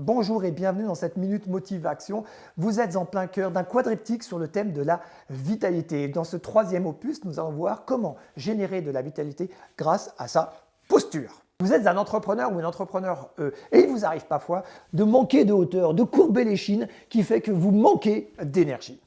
Bonjour et bienvenue dans cette Minute Motivation. Vous êtes en plein cœur d'un quadriptyque sur le thème de la vitalité. Dans ce troisième opus, nous allons voir comment générer de la vitalité grâce à sa posture. Vous êtes un entrepreneur ou une entrepreneur et il vous arrive parfois de manquer de hauteur, de courber les chines qui fait que vous manquez d'énergie.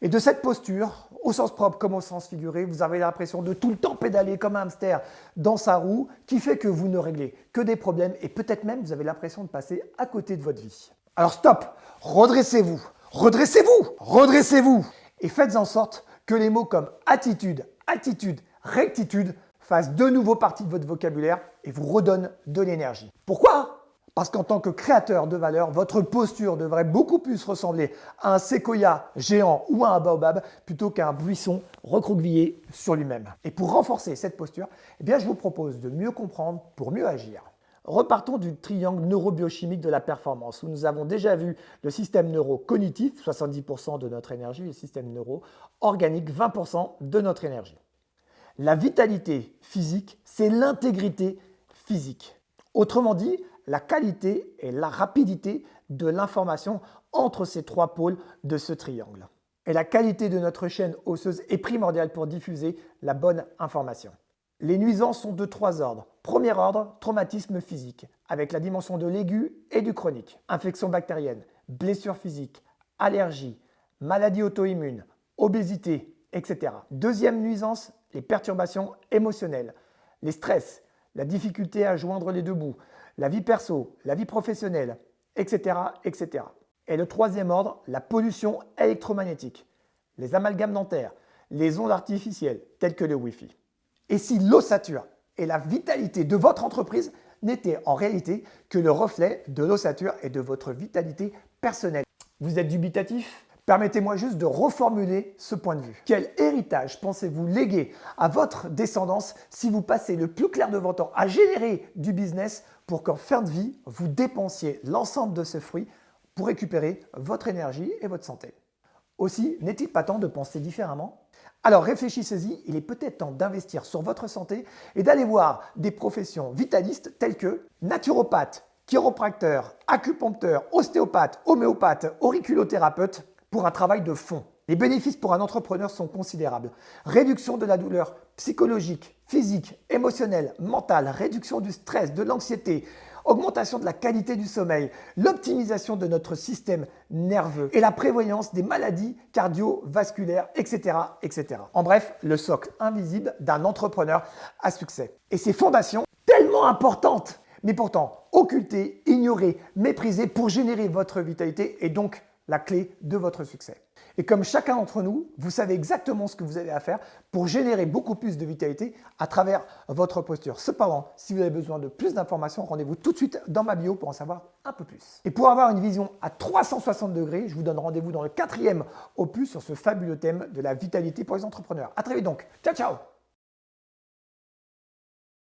Et de cette posture, au sens propre comme au sens figuré, vous avez l'impression de tout le temps pédaler comme un hamster dans sa roue qui fait que vous ne réglez que des problèmes et peut-être même vous avez l'impression de passer à côté de votre vie. Alors stop, redressez-vous, redressez-vous, redressez-vous et faites en sorte que les mots comme attitude, attitude, rectitude fassent de nouveau partie de votre vocabulaire et vous redonnent de l'énergie. Pourquoi ? Parce qu'en tant que créateur de valeur, votre posture devrait beaucoup plus ressembler à un séquoia géant ou à un baobab plutôt qu'à un buisson recroquevillé sur lui-même. Et pour renforcer cette posture, je vous propose de mieux comprendre pour mieux agir. Repartons du triangle neurobiochimique de la performance où nous avons déjà vu le système neurocognitif, 70% de notre énergie, et le système neuro-organique, 20% de notre énergie. La vitalité physique, c'est l'intégrité physique. Autrement dit, la qualité et la rapidité de l'information entre ces trois pôles de ce triangle. Et la qualité de notre chaîne osseuse est primordiale pour diffuser la bonne information. Les nuisances sont de trois ordres. Premier ordre, traumatisme physique, avec la dimension de l'aigu et du chronique. Infection bactérienne, blessure physique, allergie, maladie auto-immune, obésité, etc. Deuxième nuisance, les perturbations émotionnelles, les stress, la difficulté à joindre les deux bouts, la vie perso, la vie professionnelle, etc., etc. Et le troisième ordre, la pollution électromagnétique, les amalgames dentaires, les ondes artificielles telles que le Wi-Fi. Et si l'ossature et la vitalité de votre entreprise n'étaient en réalité que le reflet de l'ossature et de votre vitalité personnelle. Vous êtes dubitatif ? Permettez-moi juste de reformuler ce point de vue. Quel héritage pensez-vous léguer à votre descendance si vous passez le plus clair de votre temps à générer du business pour qu'en fin de vie, vous dépensiez l'ensemble de ce fruit pour récupérer votre énergie et votre santé? Aussi, n'est-il pas temps de penser différemment? Alors réfléchissez-y, il est peut-être temps d'investir sur votre santé et d'aller voir des professions vitalistes telles que naturopathe, chiropracteur, acupuncteur, ostéopathe, homéopathe, auriculothérapeute, pour un travail de fond. Les bénéfices pour un entrepreneur sont considérables. Réduction de la douleur psychologique, physique, émotionnelle, mentale, réduction du stress, de l'anxiété, augmentation de la qualité du sommeil, l'optimisation de notre système nerveux et la prévoyance des maladies cardiovasculaires, etc., etc. En bref, le socle invisible d'un entrepreneur à succès. Et ces fondations tellement importantes, mais pourtant occultées, ignorées, méprisées pour générer votre vitalité et donc la clé de votre succès. Et comme chacun d'entre nous, vous savez exactement ce que vous avez à faire pour générer beaucoup plus de vitalité à travers votre posture. Cependant, si vous avez besoin de plus d'informations, rendez-vous tout de suite dans ma bio pour en savoir un peu plus. Et pour avoir une vision à 360 degrés, je vous donne rendez-vous dans le 4e opus sur ce fabuleux thème de la vitalité pour les entrepreneurs. À très vite donc. Ciao, ciao!